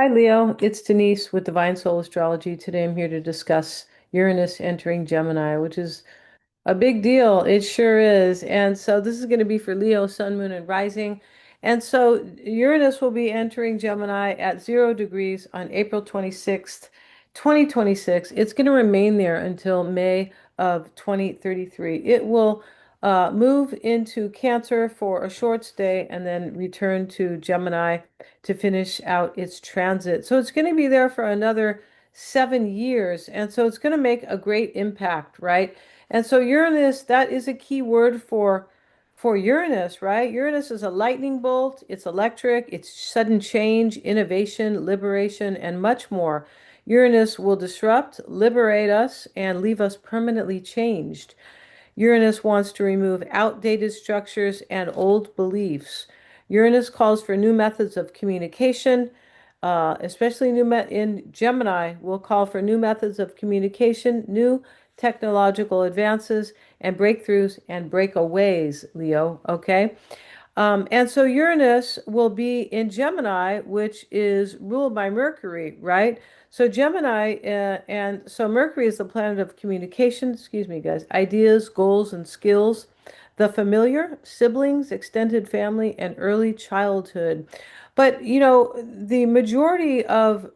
Hi, Leo. It's Denise with Divine Soul Astrology. Today I'm here to discuss Uranus entering Gemini, which is a big deal. It sure is. And so this is going to be for Leo, Sun, Moon, and Rising. And so Uranus will be entering Gemini at 0 degrees on April 26th, 2026. It's going to remain there until May of 2033. It will move into Cancer for a short stay and then return to Gemini to finish out its transit. So it's going to be there for another 7 years. And so it's going to make a great impact, right? And so Uranus, that is a key word for Uranus, right? Uranus is a lightning bolt, it's electric, it's sudden change, innovation, liberation, and much more. Uranus will disrupt, liberate us, and leave us permanently changed. Uranus wants to remove outdated structures and old beliefs. Uranus calls for new methods of communication, especially in Gemini, will call for new methods of communication, new technological advances, and breakthroughs and breakaways, Leo. Okay. And so Uranus will be in Gemini, which is ruled by Mercury, right? So Gemini, and so Mercury is the planet of communication, excuse me, guys, ideas, goals, and skills, the familiar, siblings, extended family, and early childhood. But the majority of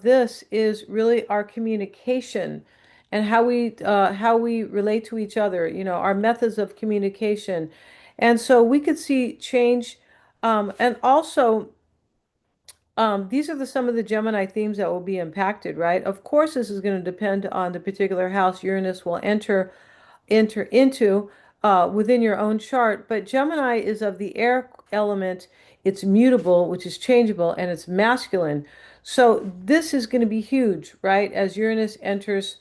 this is really our communication and how we relate to each other, our methods of communication. And so we could see change. And also, these are some of the Gemini themes that will be impacted, right? Of course, this is going to depend on the particular house Uranus will enter into within your own chart. But Gemini is of the air element. It's mutable, which is changeable, and it's masculine. So this is going to be huge, right? As Uranus enters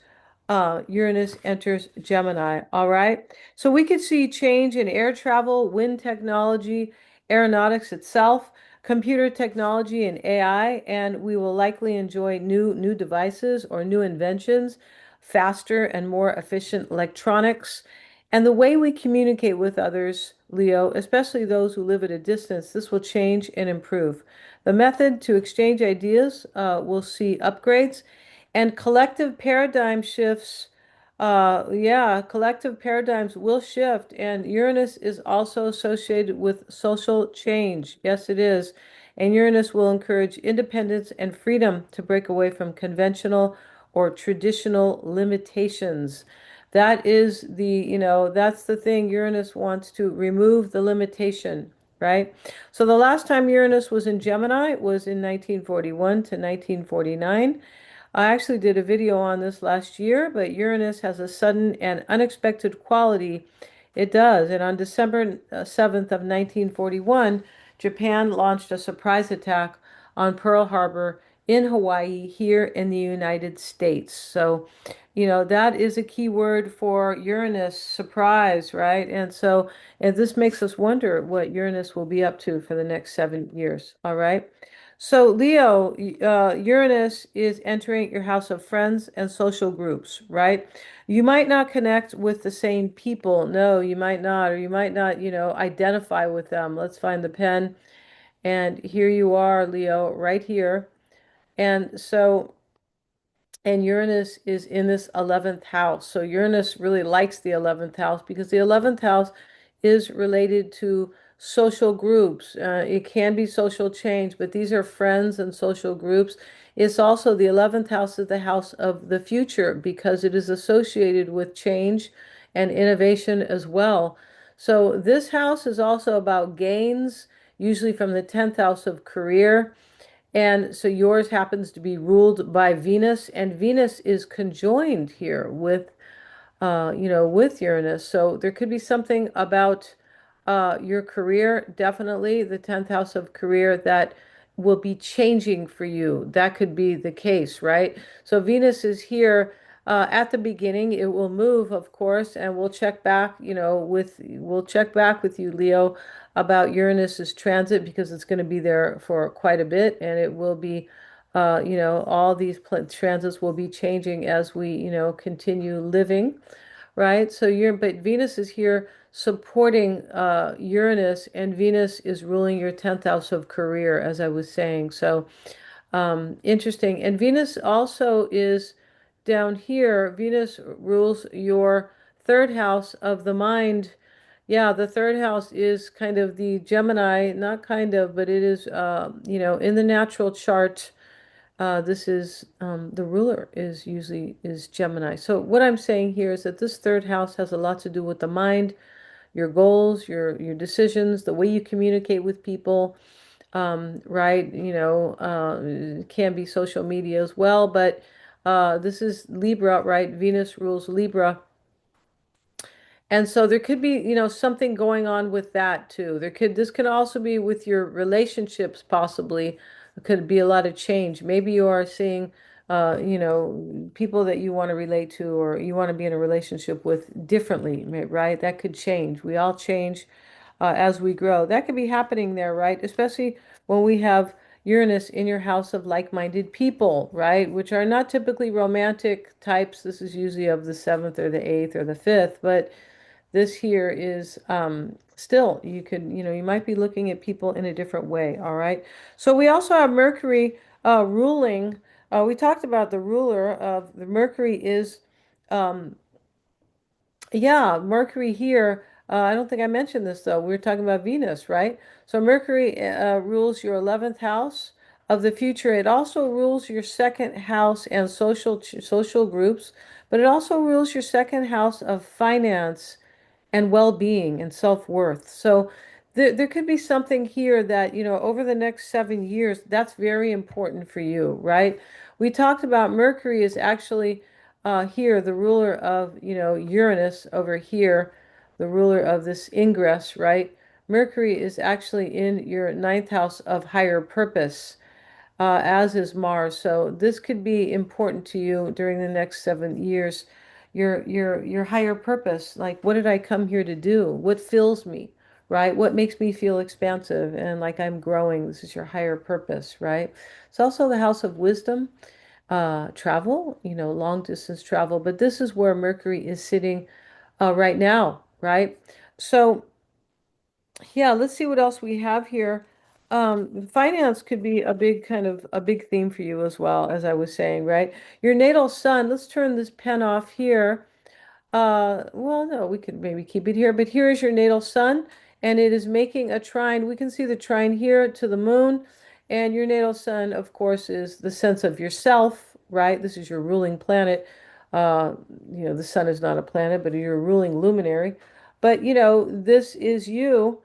Gemini. All right. So we could see change in air travel, wind technology, aeronautics itself, computer technology, and AI, and we will likely enjoy new devices or new inventions, faster and more efficient electronics. And the way we communicate with others, Leo, especially those who live at a distance, this will change and improve. The method to exchange ideas will see upgrades and collective paradigm shifts. Yeah, collective paradigms will shift, and Uranus is also associated with social change. Yes, it is. And Uranus will encourage independence and freedom to break away from conventional or traditional limitations. That's the thing. Uranus wants to remove the limitation, right? So the last time Uranus was in Gemini was in 1941 to 1949. I actually did a video on this last year, but Uranus has a sudden and unexpected quality. It does. And on December 7th of 1941, Japan launched a surprise attack on Pearl Harbor in Hawaii here in the United States. So, that is a key word for Uranus, surprise, right? And this makes us wonder what Uranus will be up to for the next 7 years. All right. So, Leo, Uranus is entering your house of friends and social groups, right? You might not connect with the same people. No, you might not, or you might not, identify with them. Let's find the pen. And here you are, Leo, right here. And so, and Uranus is in this 11th house. So Uranus really likes the 11th house because the 11th house is related to social groups. It can be social change, but these are friends and social groups. It's also the 11th house is the house of the future because it is associated with change and innovation as well. So this house is also about gains, usually from the 10th house of career. And so yours happens to be ruled by Venus, and Venus is conjoined here with Uranus. So there could be something about your career, definitely the 10th house of career that will be changing for you. That could be the case, right? So Venus is here at the beginning. It will move, of course, and we'll check back with you, Leo, about Uranus's transit because it's going to be there for quite a bit, and it will be all these transits will be changing as we, continue living, right? But Venus is here supporting Uranus, and Venus is ruling your 10th house of career, as I was saying. So, Interesting. And Venus also is down here. Venus rules your third house of the mind. Yeah, the third house is kind of the Gemini, not kind of, but it is, in the natural chart. This is the ruler is usually is Gemini. So what I'm saying here is that this third house has a lot to do with the mind, your goals, your decisions, the way you communicate with people, right? Can be social media as well, but this is Libra, right? Venus rules Libra. And so there could be, something going on with that too. This can also be with your relationships, possibly. It could be a lot of change. Maybe you are seeing, people that you want to relate to or you want to be in a relationship with differently, right? That could change. We all change as we grow. That could be happening there, right? Especially when we have Uranus in your house of like-minded people, right? Which are not typically romantic types. This is usually of the seventh or the eighth or the fifth, but this here is still, you might be looking at people in a different way, all right? So we also have Mercury ruling. We talked about the ruler of the Mercury is, um, yeah, Mercury here. I don't think I mentioned this though. We were talking about Venus, right? So Mercury rules your 11th house of the future. It also rules your second house and social groups, but it also rules your second house of finance and well-being and self-worth. So there could be something here that, over the next 7 years, that's very important for you, right? We talked about Mercury is actually here, the ruler of, Uranus over here, the ruler of this ingress, right? Mercury is actually in your ninth house of higher purpose, as is Mars. So this could be important to you during the next 7 years. Your higher purpose, like what did I come here to do? What fills me, right? What makes me feel expansive and like I'm growing? This is your higher purpose, right? It's also the house of wisdom, travel, long distance travel. But this is where Mercury is sitting right now, right? So yeah, let's see what else we have here. Finance could be a big kind of a big theme for you as well, as I was saying, right? Your natal sun, let's turn this pen off here. Well, no, we could maybe keep it here, but here is your natal sun, and it is making a trine. We can see the trine here to the moon, and your natal sun, of course, is the sense of yourself, right? This is your ruling planet. Uh, the sun is not a planet, but your ruling luminary. But, this is you.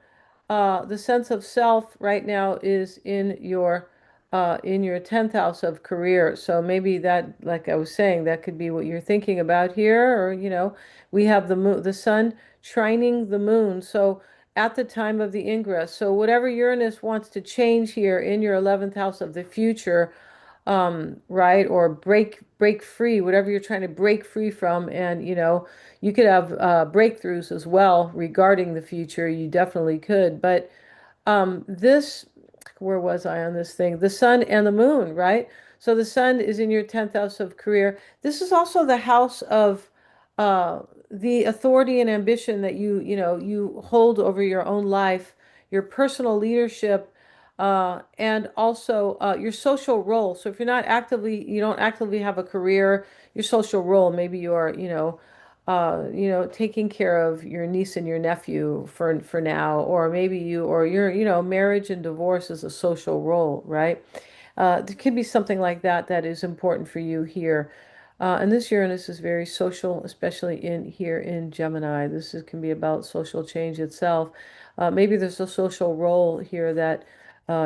The sense of self right now is in your 10th house of career. So maybe that, like I was saying, that could be what you're thinking about here, or we have the sun trining the moon. So at the time of the ingress, so whatever Uranus wants to change here in your 11th house of the future, right, or break free, whatever you're trying to break free from, and you could have breakthroughs as well regarding the future. You definitely could, but this, where was I on this thing? The sun and the moon, right? So the sun is in your 10th house of career. This is also the house of uh, the authority and ambition that you hold over your own life, your personal leadership, and also your social role. So if you don't actively have a career, your social role, maybe you are, taking care of your niece and your nephew for now, or maybe your marriage and divorce is a social role, right? There could be something like that that is important for you here. And this Uranus is very social, especially in here in Gemini. Can be about social change itself. Maybe there's a social role here that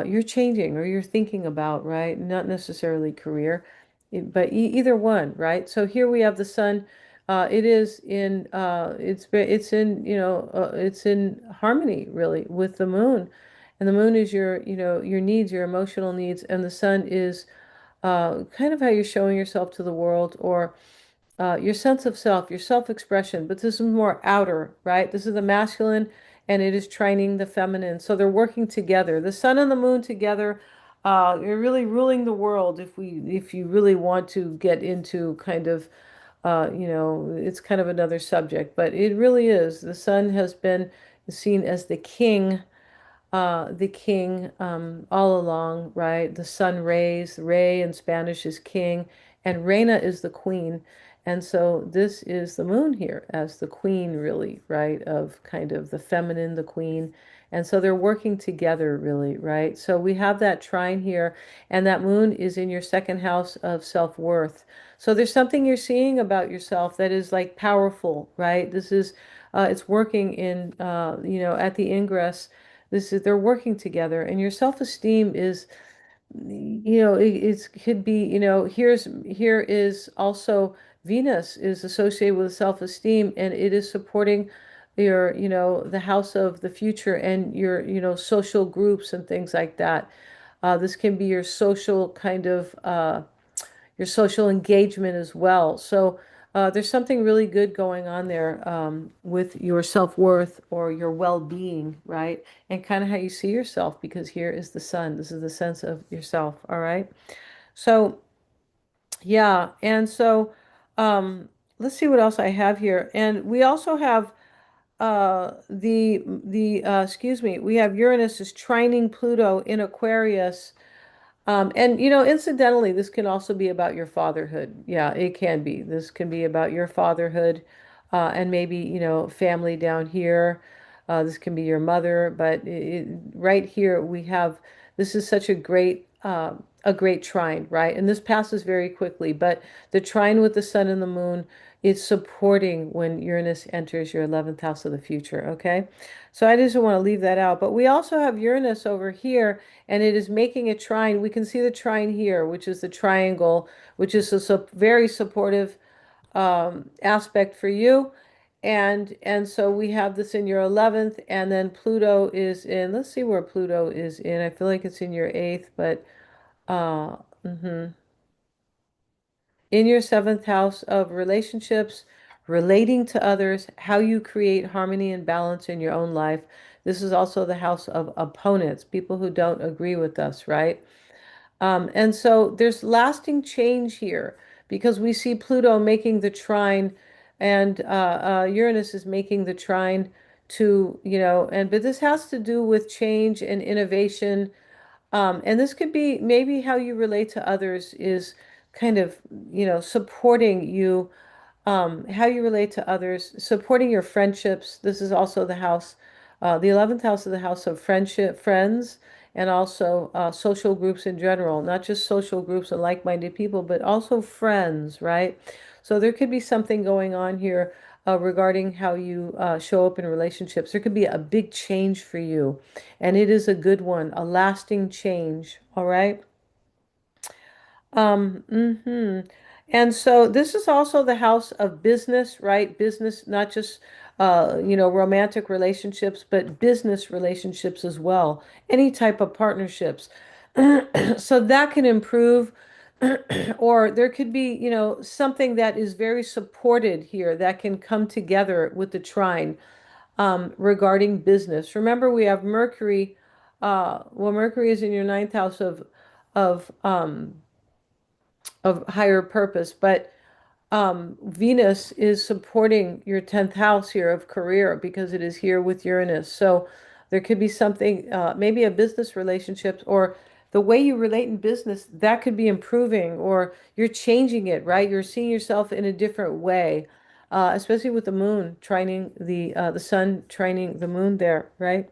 you're changing or you're thinking about, right? Not necessarily career, but either one, right? So here we have the sun. It is in it's in harmony really with the moon, and the moon is your needs, your emotional needs, and the sun is kind of how you're showing yourself to the world, or your sense of self, your self-expression. But this is more outer, right? This is the masculine, and it is trining the feminine. So they're working together. The sun and the moon together. You're really ruling the world if you really want to get into kind of it's kind of another subject, but it really is. The sun has been seen as the king the king all along, right? The sun rays, Rey in Spanish is king, and Reina is the queen. And so this is the moon here as the queen, really, right? Of kind of the feminine, the queen. And so they're working together, really, right? So we have that trine here, and that moon is in your second house of self-worth. So there's something you're seeing about yourself that is like powerful, right? This is, it's working in, at the ingress. This is they're working together, and your self-esteem is, it could be, here is also Venus is associated with self-esteem, and it is supporting your, the house of the future and your, social groups and things like that. This can be your social kind of your social engagement as well. So there's something really good going on there with your self-worth or your well-being, right? And kind of how you see yourself, because here is the sun. This is the sense of yourself, all right? So, yeah. And so let's see what else I have here. And we also have excuse me, we have Uranus is trining Pluto in Aquarius. And incidentally, this can also be about your fatherhood. Yeah, it can be. This can be about your fatherhood, and maybe, family down here. This can be your mother, but right here we have, this is such a great trine, right? And this passes very quickly, but the trine with the sun and the moon is supporting when Uranus enters your 11th house of the future, okay? So I just want to leave that out. But we also have Uranus over here, and it is making a trine. We can see the trine here, which is the triangle, which is a very supportive aspect for you. And so we have this in your 11th, and then Pluto is in, let's see where Pluto is in. I feel like it's in your 8th, but uh, mhm. In your 7th house of relationships, relating to others, how you create harmony and balance in your own life. This is also the house of opponents, people who don't agree with us, right? And so there's lasting change here because we see Pluto making the trine, and Uranus is making the trine to, but this has to do with change and innovation. And this could be maybe how you relate to others is kind of, supporting you, how you relate to others, supporting your friendships. This is also the house, the 11th house of the house of friendship, friends, and also social groups in general, not just social groups and like-minded people, but also friends, right? So there could be something going on here regarding how you show up in relationships. There could be a big change for you, and it is a good one, a lasting change, all right? And so this is also the house of business, right? Business, not just romantic relationships, but business relationships as well. Any type of partnerships. So that can improve, or there could be, something that is very supported here that can come together with the trine regarding business. Remember, we have Mercury. Mercury is in your ninth house of um, of higher purpose, but Venus is supporting your 10th house here of career because it is here with Uranus. So there could be something, maybe a business relationship, or the way you relate in business, that could be improving, or you're changing it, right? You're seeing yourself in a different way, especially with the moon trining the sun trining the moon there, right?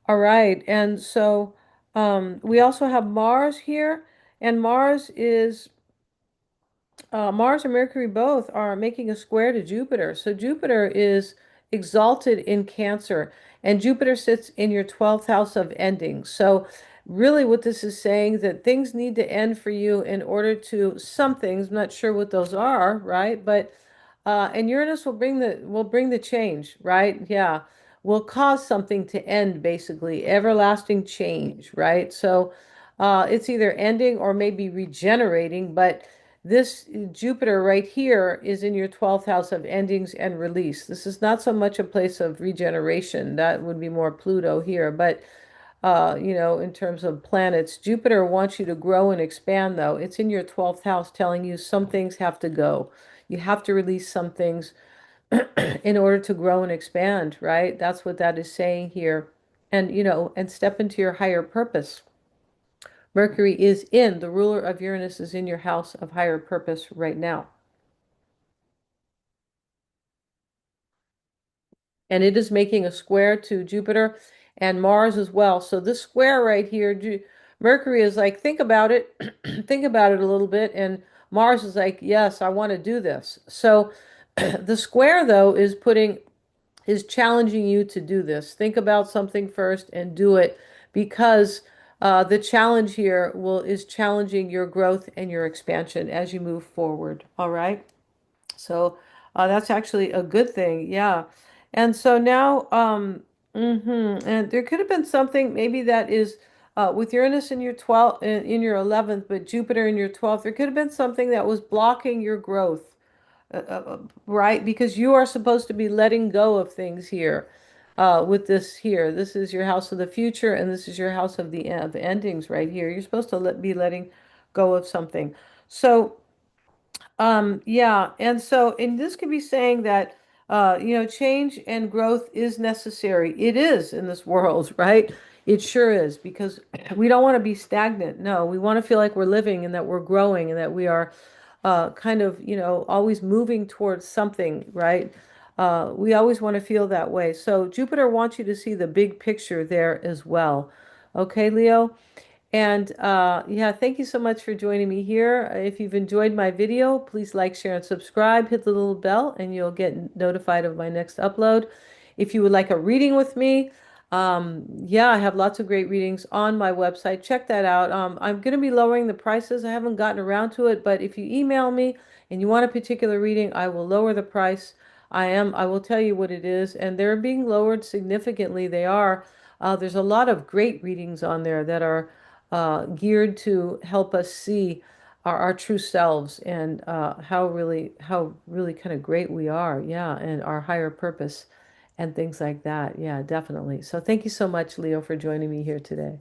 All right. And so we also have Mars here, and Mars and Mercury both are making a square to Jupiter. So Jupiter is exalted in Cancer, and Jupiter sits in your 12th house of endings. So really what this is saying that things need to end for you in order to some things, I'm not sure what those are, right? But and Uranus will bring the change, right? Yeah. Will cause something to end, basically, everlasting change, right? So it's either ending or maybe regenerating, but this Jupiter right here is in your 12th house of endings and release. This is not so much a place of regeneration. That would be more Pluto here. But, in terms of planets, Jupiter wants you to grow and expand, though. It's in your 12th house telling you some things have to go. You have to release some things in order to grow and expand, right? That's what that is saying here. and, and step into your higher purpose. Mercury is in, the ruler of Uranus is in your house of higher purpose right now. And it is making a square to Jupiter and Mars as well. So this square right here, Mercury is like, think about it, think about it a little bit, and Mars is like, yes, I want to do this. So the square though is challenging you to do this. Think about something first and do it because the challenge here will is challenging your growth and your expansion as you move forward. All right. So that's actually a good thing. Yeah. And so now, and there could have been something maybe that is with Uranus in your 12th, in your 11th, but Jupiter in your 12th, there could have been something that was blocking your growth, right? Because you are supposed to be letting go of things here. With this here, this is your house of the future, and this is your house of the endings right here. You're supposed to be letting go of something. So, yeah, and so, and this could be saying that, change and growth is necessary. It is in this world, right? It sure is, because we don't want to be stagnant. No, we want to feel like we're living and that we're growing and that we are kind of, always moving towards something, right? We always want to feel that way. So Jupiter wants you to see the big picture there as well. Okay, Leo? And yeah, thank you so much for joining me here. If you've enjoyed my video, please like, share, and subscribe. Hit the little bell, and you'll get notified of my next upload. If you would like a reading with me, yeah, I have lots of great readings on my website. Check that out. I'm going to be lowering the prices. I haven't gotten around to it, but if you email me and you want a particular reading, I will lower the price. I will tell you what it is, and they're being lowered significantly. They are. There's a lot of great readings on there that are geared to help us see our true selves and how really kind of great we are. Yeah, and our higher purpose and things like that. Yeah, definitely. So thank you so much, Leo, for joining me here today.